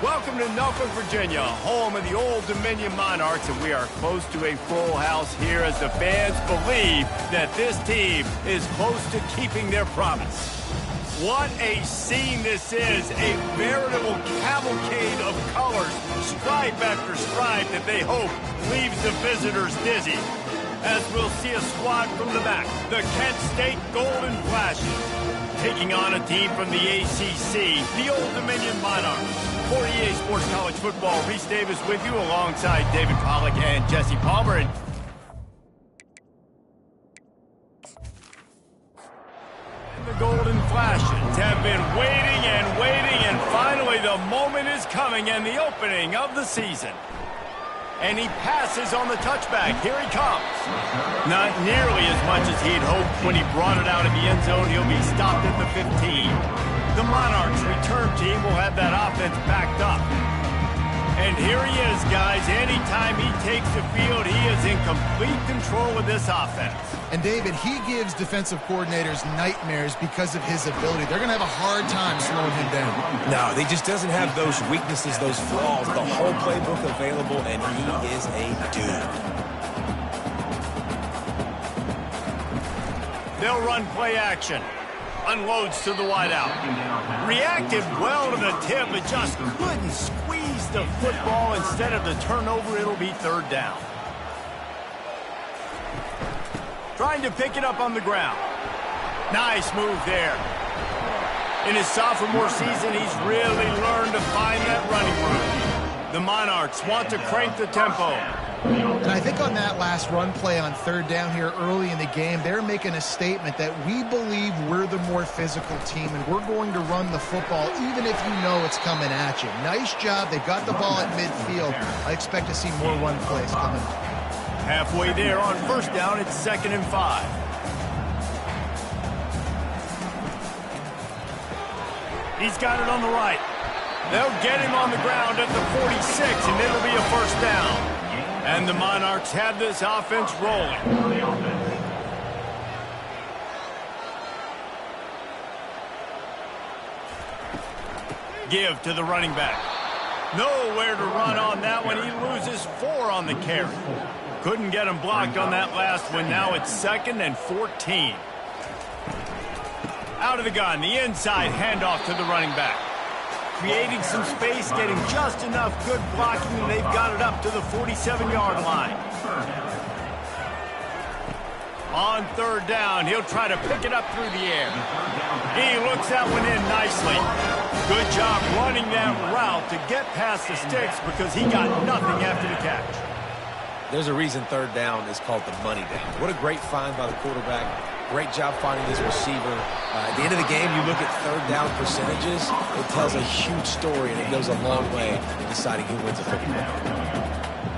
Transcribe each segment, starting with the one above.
Welcome to Norfolk, Virginia, home of the Old Dominion Monarchs, and we are close to a full house here as the fans believe that this team is close to keeping their promise. What a scene this is, a veritable cavalcade of colors, stripe after stripe that they hope leaves the visitors dizzy. As we'll see a squad from the back, the Kent State Golden Flashes, taking on a team from the ACC, the Old Dominion Monarchs. For EA Sports College Football, Reese Davis with you alongside David Pollack and Jesse Palmer. And the Golden Flashes have been waiting and finally the moment is coming and the opening of the season. And he passes on the touchback. Here he comes. Not nearly as much as he'd hoped when he brought it out of the end zone. He'll be stopped at the 15. The Monarchs return team will have that offense backed up. And here he is, guys. Anytime he takes the field, he is in complete control of this offense. And David, he gives defensive coordinators nightmares because of his ability. They're going to have a hard time slowing him down. No, he just doesn't have those weaknesses, those flaws, the whole playbook available, and he is a dude. They'll run play action. Unloads to the wideout. Reacted well to the tip, but just couldn't squeeze the football. Instead of the turnover, it'll be third down. Trying to pick it up on the ground. Nice move there. In his sophomore season, he's really learned to find that running room. The Monarchs want to crank the tempo. And I think on that last run play on third down here early in the game, they're making a statement that we believe we're the more physical team and we're going to run the football even if you know it's coming at you. Nice job. They've got the ball at midfield. I expect to see more run plays coming. Halfway there on first down, it's 2nd and 5. He's got it on the right. They'll get him on the ground at the 46, and it'll be a first down. And the Monarchs have this offense rolling. Give to the running back. Nowhere to run on that one. He loses 4 on the carry. Couldn't get him blocked on that last one. Now it's 2nd and 14. Out of the gun, the inside handoff to the running back. Creating some space, getting just enough good blocking, and they've got it up to the 47-yard line. On third down, he'll try to pick it up through the air. He looks that one in nicely. Good job running that route to get past the sticks because he got nothing after the catch. There's a reason third down is called the money down. What a great find by the quarterback. Great job finding this receiver. At the end of the game, you look at third down percentages. It tells a huge story, and it goes a long way in deciding who wins a football game.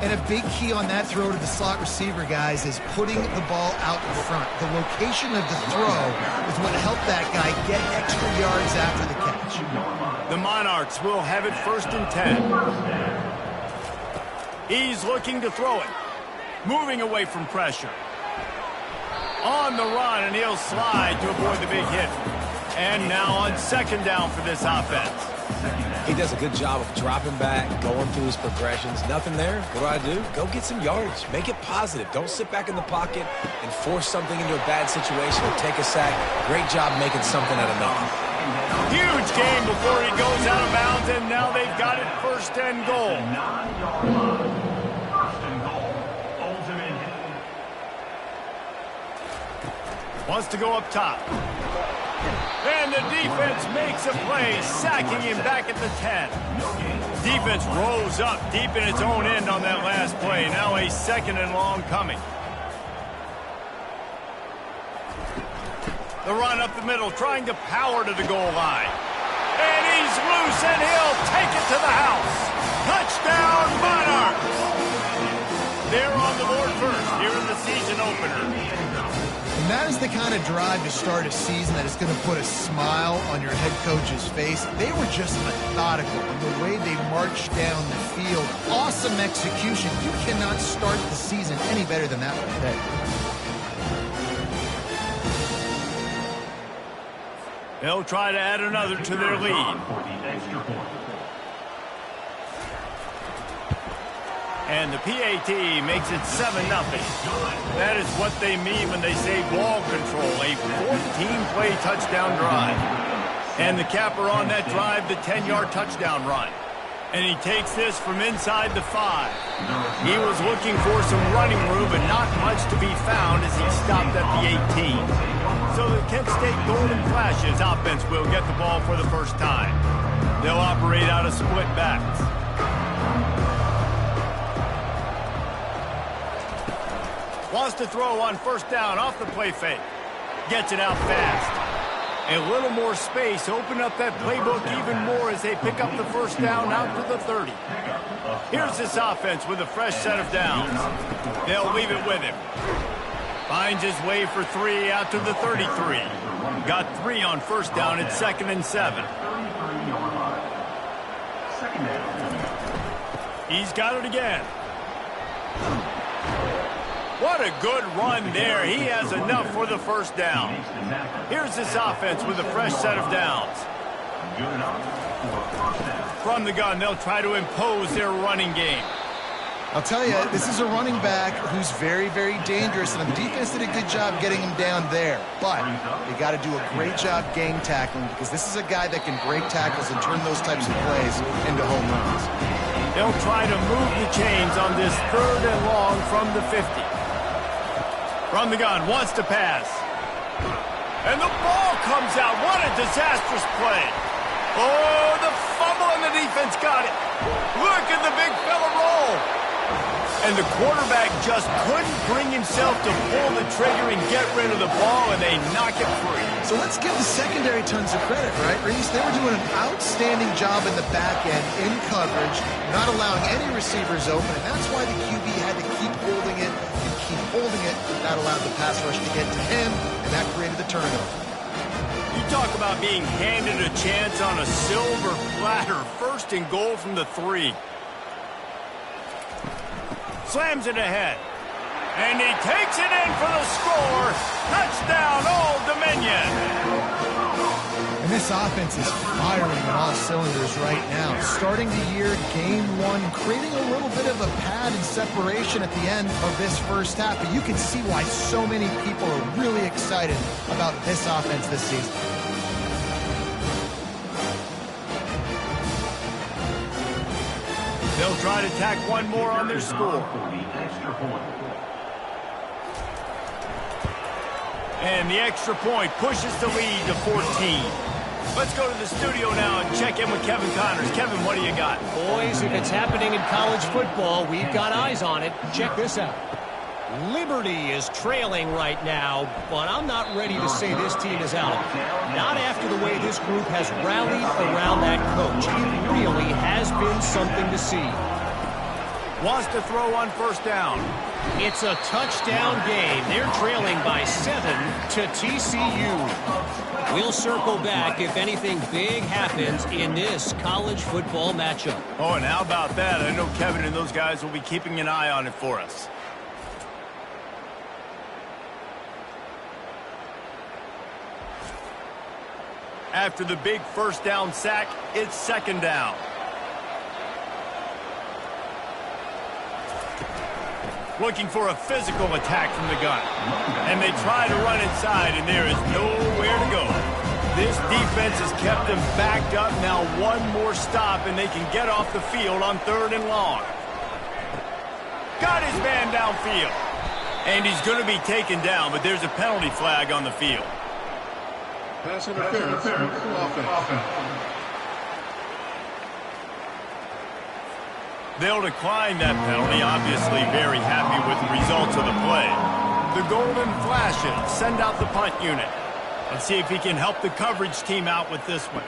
And a big key on that throw to the slot receiver, guys, is putting the ball out in front. The location of the throw is what helped that guy get extra yards after the catch. The Monarchs will have it 1st and 10. He's looking to throw it. Moving away from pressure. On the run, and he'll slide to avoid the big hit. And now on 2nd down for this offense. He does a good job of dropping back, going through his progressions. Nothing there. What do? Go get some yards. Make it positive. Don't sit back in the pocket and force something into a bad situation or take a sack. Great job making something out of nothing. Huge game before he goes out of bounds, and now they've got it 1st and goal. Wants to go up top. And the defense makes a play, sacking him back at the 10. Defense rolls up deep in its own end on that last play. Now a 2nd and long coming. The run up the middle, trying to power to the goal line. And he's loose, and he'll take it to the house. Touchdown, Monarchs! They're on the board first here in the season opener. And that is the kind of drive to start a season that is going to put a smile on your head coach's face. They were just methodical in the way they marched down the field. Awesome execution. You cannot start the season any better than that one today. They'll try to add another to their lead. And the PAT makes it 7-0. That is what they mean when they say ball control, a 14-play touchdown drive. And the capper on that drive, the 10-yard touchdown run. And he takes this from inside the 5. He was looking for some running room, but not much to be found as he stopped at the 18. So the Kent State Golden Flashes offense will get the ball for the first time. They'll operate out of split backs. Wants to throw on first down off the play fake. Gets it out fast. A little more space. Open up that playbook even more as they pick up the first down out to the 30. Here's this offense with a fresh set of downs. They'll leave it with him. Finds his way for 3 out to the 33. Got 3 on first down at 2nd and 7. He's got it again. What a good run there. He has enough for the first down. Here's this offense with a fresh set of downs. From the gun, they'll try to impose their running game. I'll tell you, this is a running back who's very, very dangerous, and the defense did a good job getting him down there. But they got to do a great job gang tackling, because this is a guy that can break tackles and turn those types of plays into home runs. They'll try to move the chains on this 3rd and long from the 50. From the gun, wants to pass. And the ball comes out. What a disastrous play. Oh, the fumble and the defense got it. Look at the big fella roll. And the quarterback just couldn't bring himself to pull the trigger and get rid of the ball, and they knock it free. So let's give the secondary tons of credit, right, Reese? They were doing an outstanding job in the back end, in coverage, not allowing any receivers open, and that's why the QB had to keep holding it and keep holding it. That allowed the pass rush to get to him, and that created the turnover. You talk about being handed a chance on a silver platter. 1st and goal from the 3. Slams it ahead. And he takes it in for the score. Touchdown, Old Dominion. And this offense is firing on all cylinders right now. Starting the year, game 1, creating a little bit of a pad and separation at the end of this first half. But you can see why so many people are really excited about this offense this season. They'll try to tack one more on their score. And the extra point pushes the lead to 14. Let's go to the studio now and check in with Kevin Connors. Kevin, what do you got? Boys, if it's happening in college football, we've got eyes on it. Check this out. Liberty is trailing right now, but I'm not ready to say this team is out. Not after the way this group has rallied around that coach. It really has been something to see. Wants to throw on first down. It's a touchdown game. They're trailing by 7 to TCU. We'll circle back if anything big happens in this college football matchup. Oh, and how about that? I know Kevin and those guys will be keeping an eye on it for us. After the big first down sack, it's 2nd down. Looking for a physical attack from the gun. And they try to run inside, and there is nowhere to go. This defense has kept them backed up. Now one more stop, and they can get off the field on 3rd and long. Got his man downfield. And he's going to be taken down, but there's a penalty flag on the field. Pass interference. Offense. They'll decline that penalty, obviously very happy with the results of the play. The Golden Flashes send out the punt unit. Let's see if he can help the coverage team out with this one.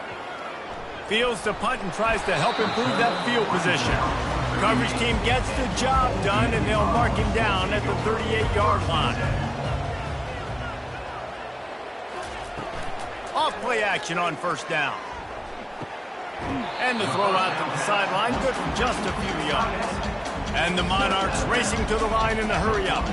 Fields to punt and tries to help improve that field position. The coverage team gets the job done, and they'll mark him down at the 38-yard line. Off-play action on first down. And the throw out to the sideline, good for just a few yards. And the Monarchs racing to the line in a hurry-up.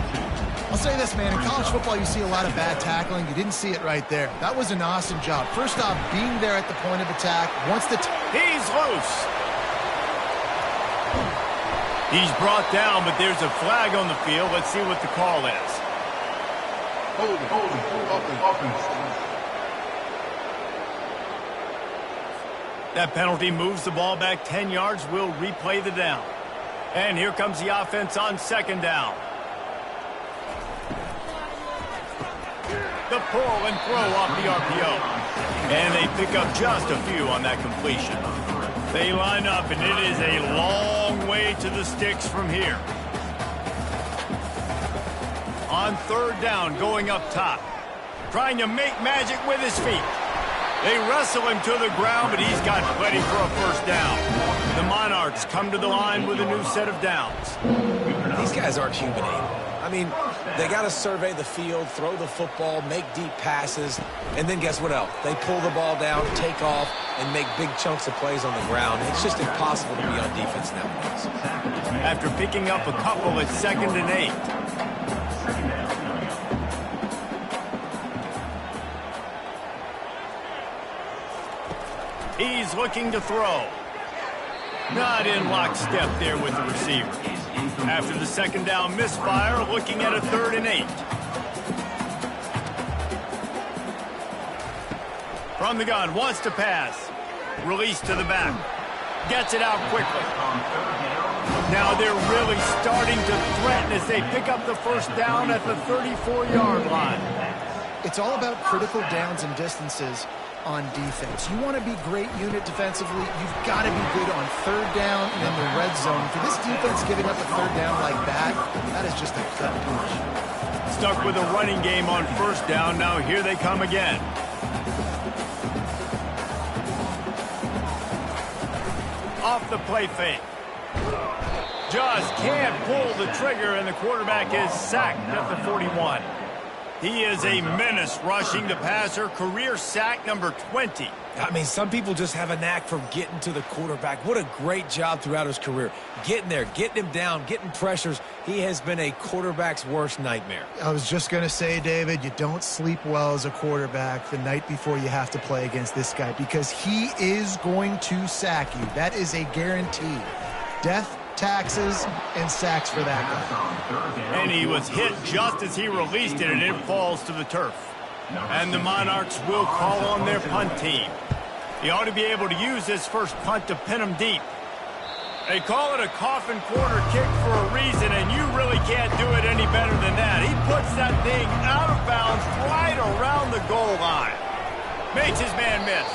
I'll say this, man. In college football, you see a lot of bad tackling. You didn't see it right there. That was an awesome job. First off, being there at the point of attack. Once the he's loose. He's brought down, but there's a flag on the field. Let's see what the call is. Offense. That penalty moves the ball back 10 yards. We'll replay the down. And here comes the offense on second down. The pull and throw off the RPO. And they pick up just a few on that completion. They line up, and it is a long way to the sticks from here. On third down, going up top. Trying to make magic with his feet. They wrestle him to the ground, but he's got plenty for a first down. The Monarchs come to the line with a new set of downs. These guys aren't human anymore. I mean, they got to survey the field, throw the football, make deep passes, and then guess what else? They pull the ball down, take off, and make big chunks of plays on the ground. It's just impossible to be on defense nowadays. After picking up a couple, it's 2nd and 8. He's looking to throw. Not in lockstep there with the receiver. After the second down misfire, looking at a 3rd and 8. From the gun, wants to pass. Release to the back. Gets it out quickly. Now they're really starting to threaten as they pick up the first down at the 34-yard line. It's all about critical downs and distances on defense. You want to be great unit defensively, you've got to be good on third down and in the red zone. For this defense giving up a third down like that is just a gut punch. Stuck with a running game on first down. Now here they come again. Off the play fake. Just can't pull the trigger, and the quarterback is sacked at the 41. He is a menace rushing the passer. Career sack number 20. I mean, some people just have a knack for getting to the quarterback. What a great job throughout his career. Getting there, getting him down, getting pressures. He has been a quarterback's worst nightmare. I was just going to say, David, you don't sleep well as a quarterback the night before you have to play against this guy because he is going to sack you. That is a guarantee. Death, taxes, and sacks for that guy. And he was hit just as he released it, and it falls to the turf. And the Monarchs will call on their punt team. He ought to be able to use this first punt to pin him deep. They call it a coffin corner kick for a reason, and you really can't do it any better than that. He puts that thing out of bounds right around the goal line. Makes his man miss.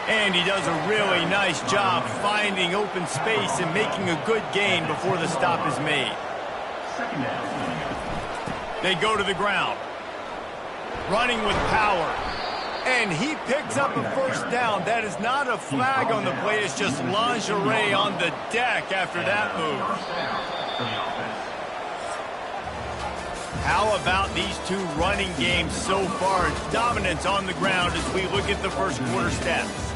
And he does a really nice job finding open space and making a good gain before the stop is made. They go to the ground. Running with power. And he picks up a first down. That is not a flag on the play. It's just lingerie on the deck after that move. How about these two running games so far? Dominance on the ground as we look at the first quarter stats.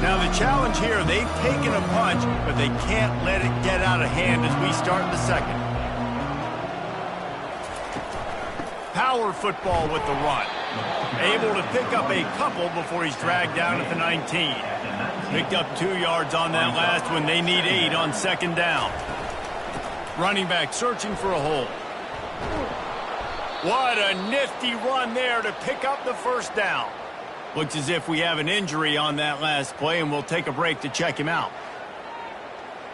Now the challenge here, they've taken a punch, but they can't let it get out of hand as we start the second. Power football with the run. Able to pick up a couple before he's dragged down at the 19. Picked up 2 yards on that last one. They need 8 on second down. Running back searching for a hole. What a nifty run there to pick up the first down. Looks as if we have an injury on that last play, and we'll take a break to check him out.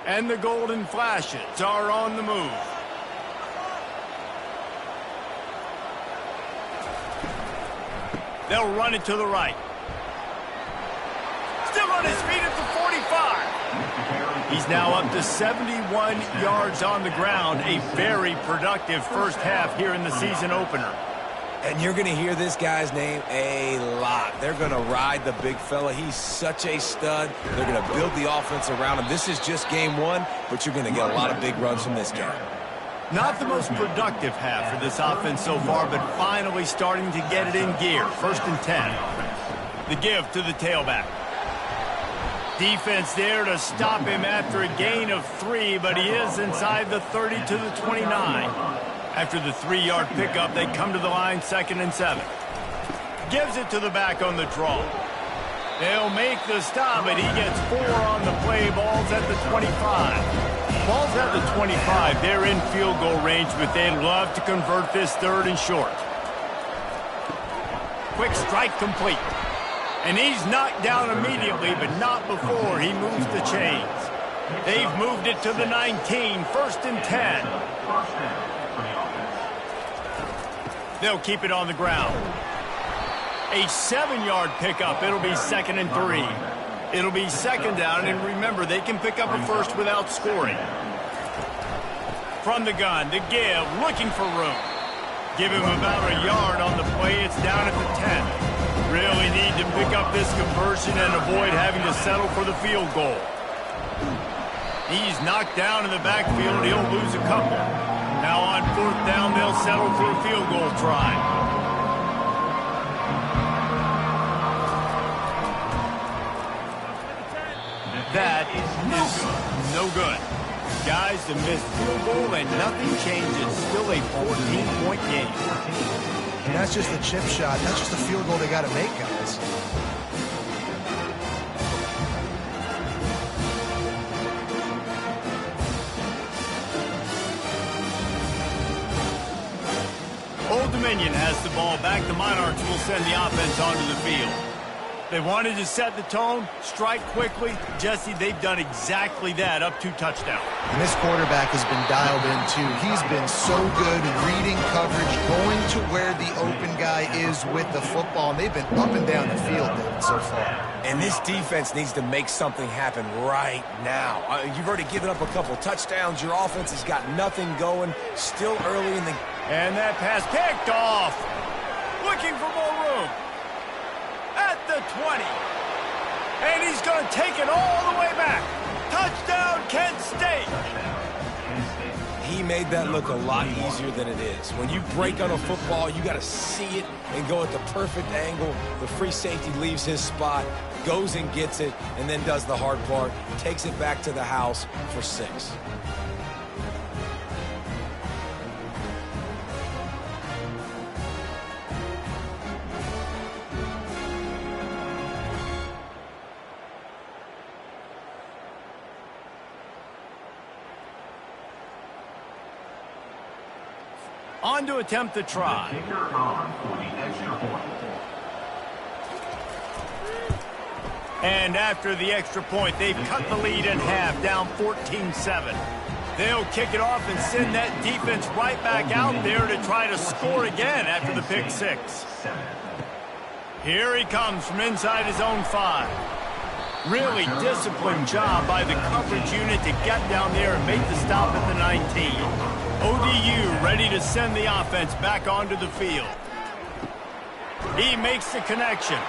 And the golden flashes are on the move. They'll run it to the right. Still on his feet at the 45. He's now up to 71 yards on the ground. A very productive first half here in the season opener. And you're going to hear this guy's name a lot. They're going to ride the big fella. He's such a stud. They're going to build the offense around him. This is just game one, but you're going to get a lot of big runs from this guy. Not the most productive half for this offense so far, but finally starting to get it in gear. 1st and 10. The give to the tailback. Defense there to stop him after a gain of 3, but he is inside the 30 to the 29. After the 3-yard pickup, they come to the line 2nd and 7. Gives it to the back on the draw. They'll make the stop, but he gets 4 on the play. Ball's at the 25. Ball's at the 25. They're in field goal range, but they'd love to convert this 3rd and short. Quick strike complete. And he's knocked down immediately, but not before he moves the chains. They've moved it to the 19, 1st and 10. They'll keep it on the ground. A 7-yard pickup. It'll be 2nd and 3. It'll be 2nd down, and remember, they can pick up a first without scoring. From the gun, the give, looking for room. Give him about a yard on the play. It's down at the 10. Really need to pick up this conversion and avoid having to settle for the field goal. He's knocked down in the backfield. He'll lose a couple. Now on 4th down, they'll settle for a field goal try. That is no good. Guys, the missed field goal and nothing changes. Still a 14-point game. And that's just a chip shot. That's just a field goal they got to make, guys. Old Dominion has the ball back. The Monarchs will send the offense onto the field. They wanted to set the tone, strike quickly. Jesse, they've done exactly that, up 2 touchdowns. And this quarterback has been dialed in, too. He's been so good reading coverage, going to where the open guy is with the football. And they've been up and down the field, David, so far. And this defense needs to make something happen right now. You've already given up a couple touchdowns. Your offense has got nothing going. Still early in the... And that pass picked off. Looking for more room. At the 20. And he's going to take it all the way back. Touchdown, Kent State. He made that look a lot easier than it is. When you break on a football, you got to see it and go at the perfect angle. The free safety leaves his spot, goes and gets it, and then does the hard part, takes it back to the house for 6. On to attempt the try. And after the extra point, they've cut the lead in half, down 14-7. They'll kick it off and send that defense right back out there to try to score again after the pick 6. Here he comes from inside his own 5. Really disciplined job by the coverage unit to get down there and make the stop at the 19. ODU ready to send the offense back onto the field. He makes the connection.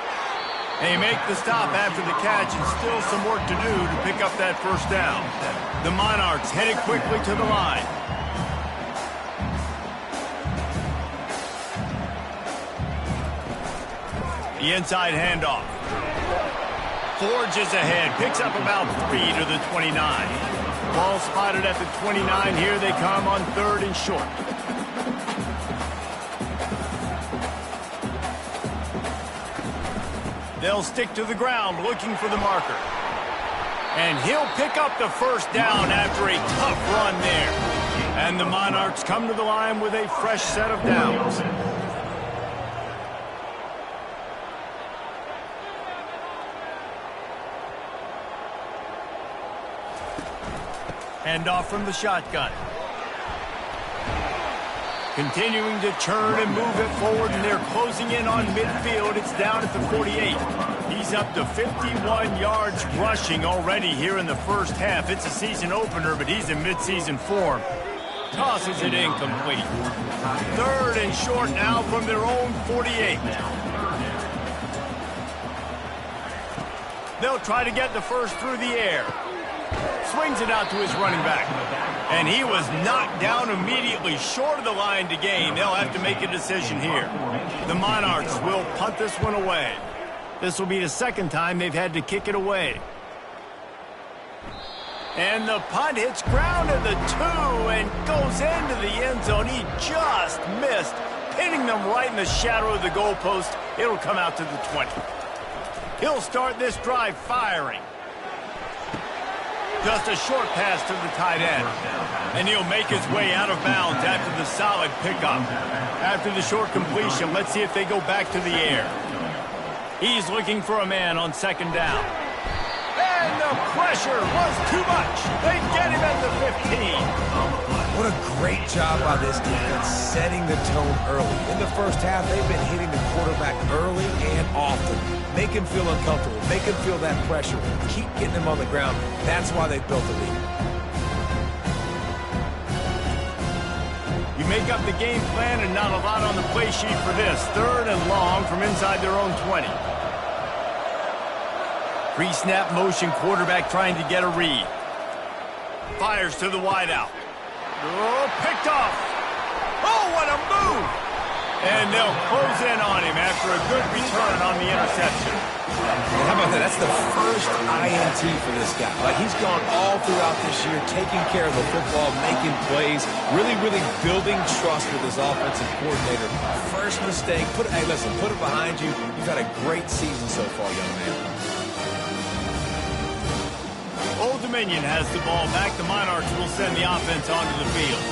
They make the stop after the catch, and still some work to do to pick up that 1st down. The Monarchs headed quickly to the line. The inside handoff. Forges ahead, picks up about 3 to the 29. Ball spotted at the 29. Here they come on 3rd and short. They'll stick to the ground looking for the marker. And he'll pick up the 1st down after a tough run there. And the Monarchs come to the line with a fresh set of downs. Handoff from the shotgun. Continuing to churn and move it forward, and they're closing in on midfield. It's down at the 48. He's up to 51 yards rushing already here in the 1st half. It's a season opener, but he's in midseason form. Tosses it incomplete. 3rd and short now from their own 48. They'll try to get the 1st through the air. Swings it out to his running back. And he was knocked down immediately short of the line to gain. They'll have to make a decision here. The Monarchs will punt this one away. This will be the 2nd time they've had to kick it away. And the punt hits ground at the 2 and goes into the end zone. He just missed pinning them right in the shadow of the goalpost. It'll come out to the 20. He'll start this drive firing. Just a short pass to the tight end. And he'll make his way out of bounds after the solid pickup. After the short completion, let's see if they go back to the air. He's looking for a man on second down. And the pressure was too much. They get him at the 15. What a great job by this defense setting the tone early. In the first half, they've been hitting the quarterback early and often. Make him feel uncomfortable. Make him feel that pressure. Keep getting him on the ground. That's why they built the lead. You make up the game plan and not a lot on the play sheet for this. 3rd and long from inside their own 20. Pre-snap motion, quarterback trying to get a read. Fires to the wideout. Oh, picked off. Oh, what a move. And they'll close in on him after a good return on the interception. And how about that? That's the first INT for this guy. Like, he's gone all throughout this year, taking care of the football, making plays, really building trust with his offensive coordinator. First mistake, hey, listen, put it behind you. You've had a great season so far, young man. Old Dominion has the ball back. The Monarchs will send the offense onto the field.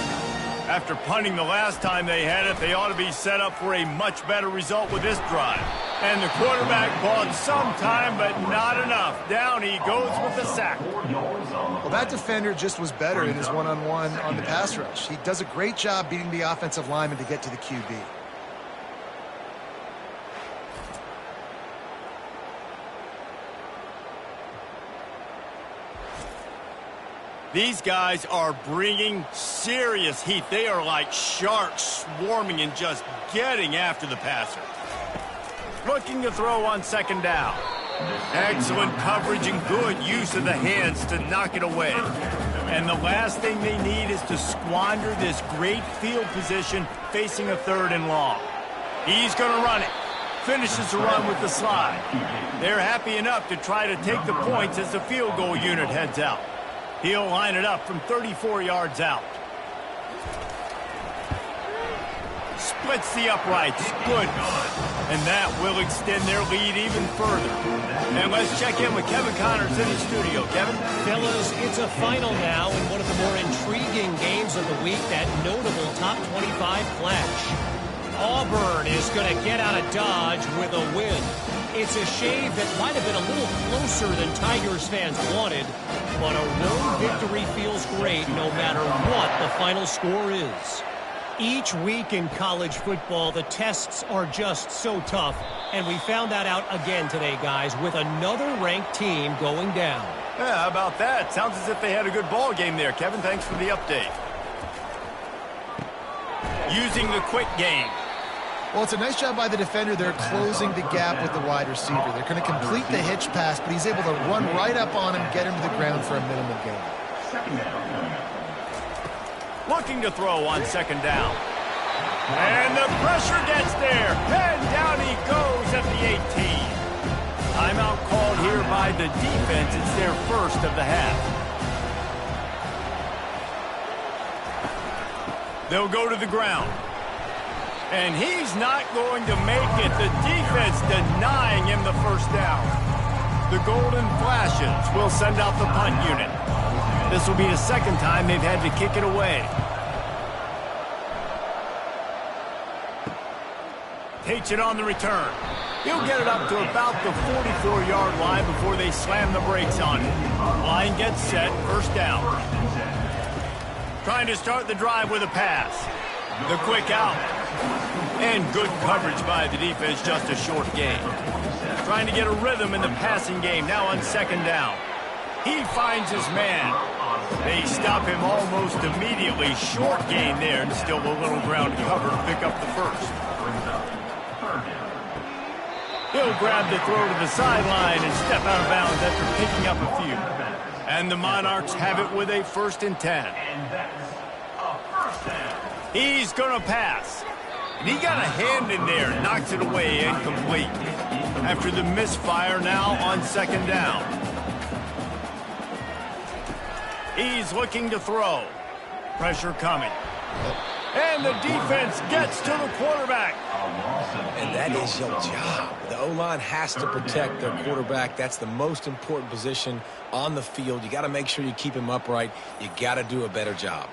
After punting the last time they had it, they ought to be set up for a much better result with this drive. And the quarterback bought some time, but not enough. Down he goes with the sack. Well, that defender just was better in his one-on-one on the pass rush. He does a great job beating the offensive lineman to get to the QB. These guys are bringing serious heat. They are like sharks swarming and just getting after the passer. Looking to throw on second down. Excellent coverage and good use of the hands to knock it away. And the last thing they need is to squander this great field position facing a 3rd and long. He's going to run it. Finishes the run with the slide. They're happy enough to try to take the points as the field goal unit heads out. He'll line it up from 34 yards out. Splits the uprights. Good. And that will extend their lead even further. And let's check in with Kevin Connors in the studio. Kevin? Fellas, it's a final now in one of the more intriguing games of the week, that notable top 25 clash. Auburn is going to get out of Dodge with a win. It's a shave that might have been a little closer than Tigers fans wanted, but a road victory feels great no matter what the final score is. Each week in college football, the tests are just so tough, and we found that out again today, guys, with another ranked team going down. Yeah, how about that? Sounds as if they had a good ball game there. Kevin, thanks for the update. Using the quick game. Well, it's a nice job by the defender. They're closing the gap with the wide receiver. They're going to complete the hitch pass, but he's able to run right up on him, get him to the ground for a minimum gain. Looking to throw on second down. And the pressure gets there. And down he goes at the 18. Timeout called here by the defense. It's their first of the half. They'll go to the ground. And he's not going to make it. The defense denying him the first down. The Golden Flashes will send out the punt unit. This will be the second time they've had to kick it away. Takes it on the return. He'll get it up to about the 44-yard line before they slam the brakes on it. Line gets set, first down. Trying to start the drive with a pass. The quick out. And good coverage by the defense, just a short gain. Trying to get a rhythm in the passing game, now on second down. He finds his man. They stop him almost immediately. Short gain there, and still a little ground to cover to pick up the first. He'll grab the throw to the sideline and step out of bounds after picking up a few. And the Monarchs have it with a 1st and 10. He's going to pass. And he got a hand in there, knocks it away, incomplete. After the misfire, now on second down. He's looking to throw. Pressure coming. And the defense gets to the quarterback. And that is your job. The O-line has to protect their quarterback. That's the most important position on the field. You got to make sure you keep him upright. You got to do a better job.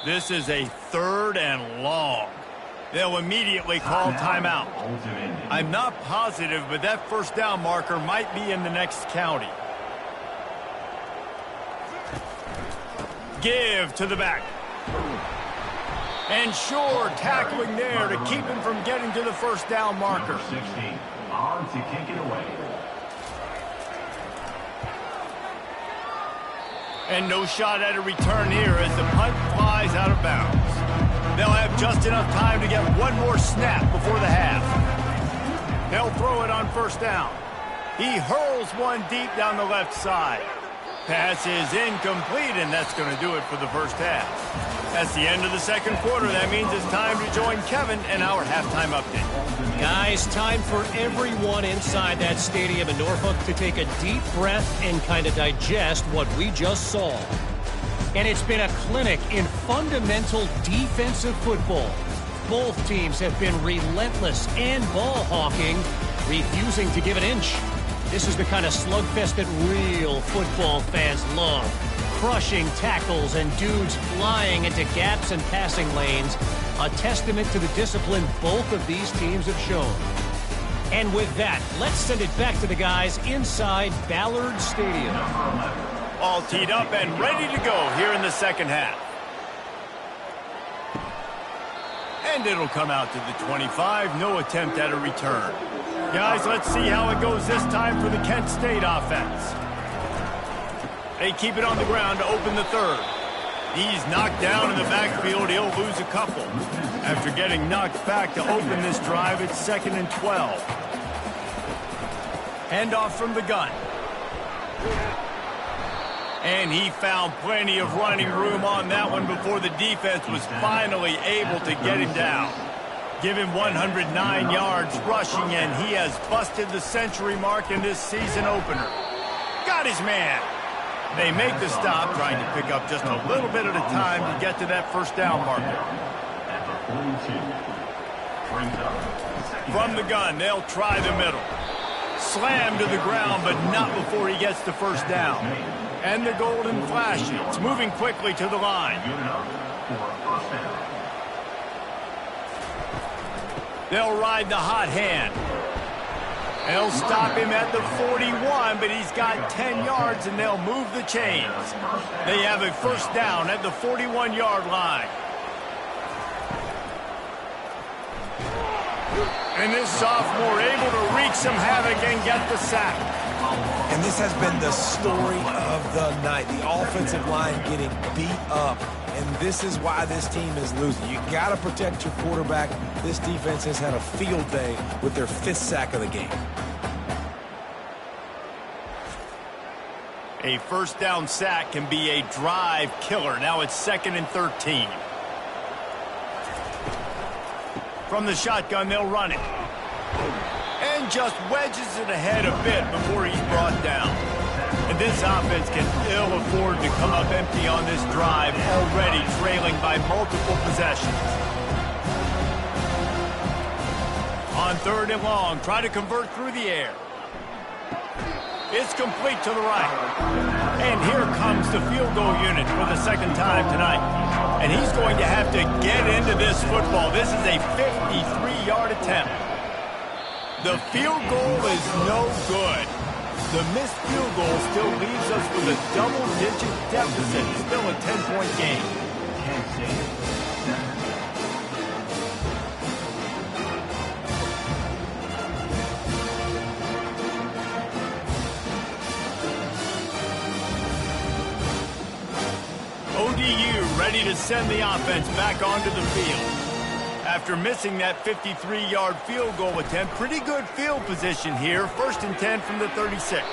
This is a 3rd and long. They'll immediately call timeout. I'm not positive, but that first down marker might be in the next county. Give to the back. And sure, tackling there to keep him from getting to the first down marker. 16 on to kick it away. And no shot at a return here as the punt flies out of bounds. They'll have just enough time to get one more snap before the half. They'll throw it on first down. He hurls one deep down the left side. Pass is incomplete, and that's going to do it for the first half. That's the end of the second quarter. That means it's time to join Kevin in our halftime update. Guys, time for everyone inside that stadium in Norfolk to take a deep breath and kind of digest what we just saw. And it's been a clinic in fundamental defensive football. Both teams have been relentless and ball hawking, refusing to give an inch. This is the kind of slugfest that real football fans love. Crushing tackles and dudes flying into gaps and passing lanes. A testament to the discipline both of these teams have shown. And with that, let's send it back to the guys inside Ballard Stadium. All teed up and ready to go here in the second half. And it'll come out to the 25. No attempt at a return. Guys, let's see how it goes this time for the Kent State offense. They keep it on the ground to open the third. He's knocked down in the backfield. He'll lose a couple. After getting knocked back to open this drive, it's 2nd and 12. Handoff from the gun. And he found plenty of running room on that one before the defense was finally able to get him down. Give him 109 yards rushing, and he has busted the century mark in this season opener. Got his man. They make the stop, trying to pick up just a little bit at a time to get to that first down marker. From the gun, they'll try the middle. Slam to the ground, but not before he gets the first down. And the golden flashes, moving quickly to the line. They'll ride the hot hand. They'll stop him at the 41, but he's got 10 yards, and they'll move the chains. They have a first down at the 41-yard line. And this sophomore able to wreak some havoc and get the sack. And this has been the story of the night. The offensive line getting beat up. And this is why this team is losing. You got to protect your quarterback. This defense has had a field day with their 5th sack of the game. A first down sack can be a drive killer. Now it's 2nd and 13. From the shotgun, they'll run it. And just wedges it ahead a bit before he's brought down. And this offense can ill afford to come up empty on this drive, already trailing by multiple possessions. On 3rd and long, try to convert through the air. It's complete to the right. And here comes the field goal unit for the 2nd time tonight. And he's going to have to get into this football. This is a 53-yard attempt. The field goal is no good. The missed field goal still leaves us with a double-digit deficit. Still a 10-point game. ODU ready to send the offense back onto the field. After missing that 53-yard field goal attempt, pretty good field position here. 1st and 10 from the 36.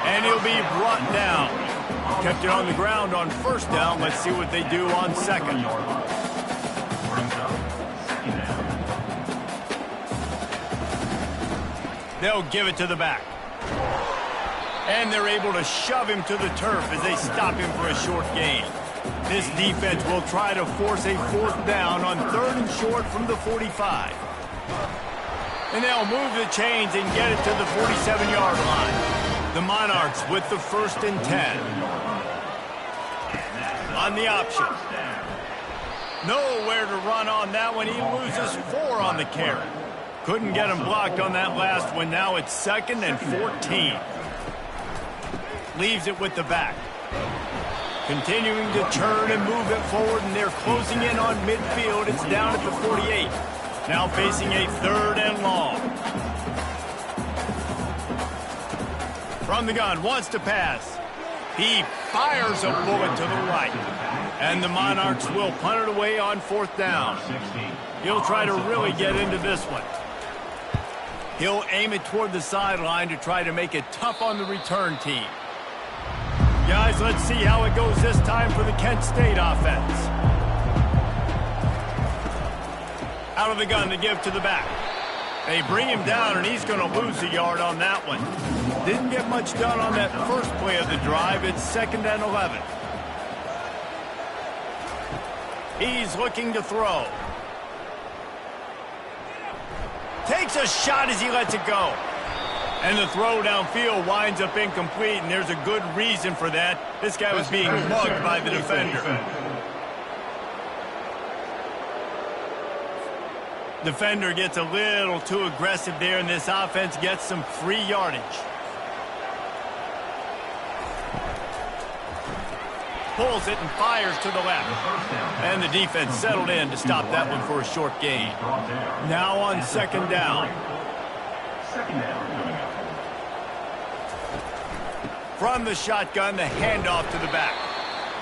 And he'll be brought down. Kept it on the ground on first down. Let's see what they do on 2nd. They'll give it to the back. And they're able to shove him to the turf as they stop him for a short gain. This defense will try to force a 4th down on 3rd and short from the 45. And they'll move the chains and get it to the 47-yard line. The Monarchs with the 1st and 10. On the option. Nowhere to run on that one. He loses 4 on the carry. Couldn't get him blocked on that last one. Now it's 2nd and 14. Leaves it with the back. Continuing to turn and move it forward, and they're closing in on midfield. It's down at the 48. Now facing a 3rd and long. From the gun, wants to pass. He fires a bullet to the right. And the Monarchs will punt it away on 4th down. He'll try to really get into this one. He'll aim it toward the sideline to try to make it tough on the return team. Guys, let's see how it goes this time for the Kent State offense. Out of the gun to give to the back. They bring him down, and he's going to lose a yard on that one. Didn't get much done on that first play of the drive. It's 2nd and 11. He's looking to throw. Takes a shot as he lets it go. And the throw downfield winds up incomplete, and there's a good reason for that. This guy was being mugged by the defender. Defender gets a little too aggressive there, and this offense gets some free yardage. Pulls it and fires to the left. And the defense settled in to stop that one for a short gain. Now on 2nd down. From the shotgun, the handoff to the back.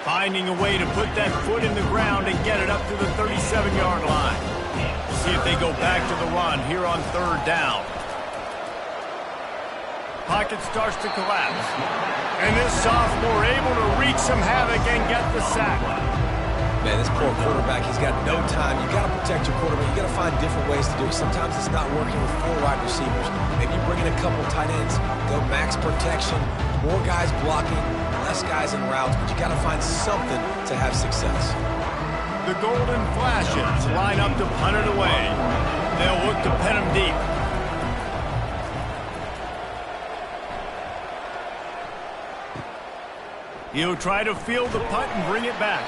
Finding a way to put that foot in the ground and get it up to the 37-yard line. See if they go back to the run here on 3rd down. Pocket starts to collapse. And this sophomore able to wreak some havoc and get the sack. Man, this poor quarterback, he's got no time. You got to protect your quarterback. You got to find different ways to do it. Sometimes it's not working with 4 wide receivers. Maybe you bring in a couple tight ends. Go max protection. More guys blocking, less guys in routes. But you got to find something to have success. The Golden Flashes line up to punt it away. They'll look to pin him deep. He'll try to field the punt and bring it back.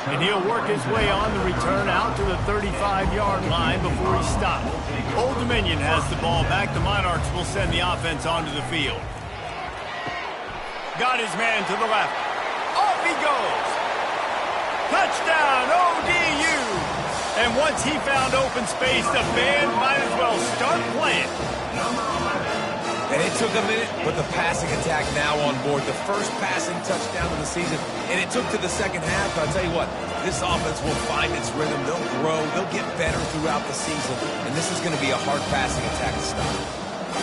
And he'll work his way on the return out to the 35-yard line before he stops. Old Dominion has the ball back. The Monarchs will send the offense onto the field. Got his man to the left. Off he goes. Touchdown, ODU. And once he found open space, the band might as well start playing. And it took a minute, but the passing attack now on board. The first passing touchdown of the season, and it took to the second half. But I'll tell you what, this offense will find its rhythm. They'll grow. They'll get better throughout the season. And this is going to be a hard passing attack to stop.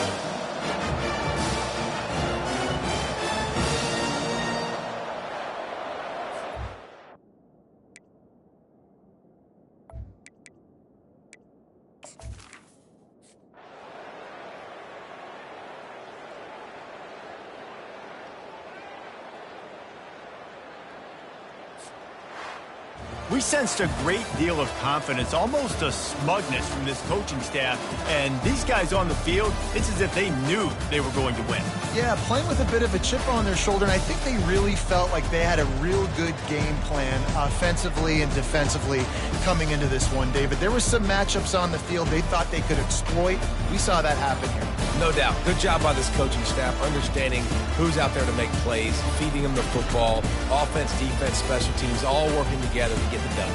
We sensed a great deal of confidence, almost a smugness from this coaching staff. And these guys on the field, it's as if they knew they were going to win. Yeah, playing with a bit of a chip on their shoulder, and I think they really felt like they had a real good game plan offensively and defensively coming into this one, David. There were some matchups on the field they thought they could exploit. We saw that happen here. No doubt. Good job by this coaching staff, understanding who's out there to make plays, feeding them the football, offense, defense, special teams, all working together to get the W.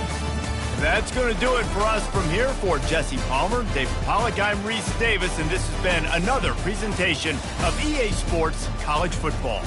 That's going to do it for us from here. For Jesse Palmer, David Pollack, I'm Reese Davis, and this has been another presentation of EA Sports College Football.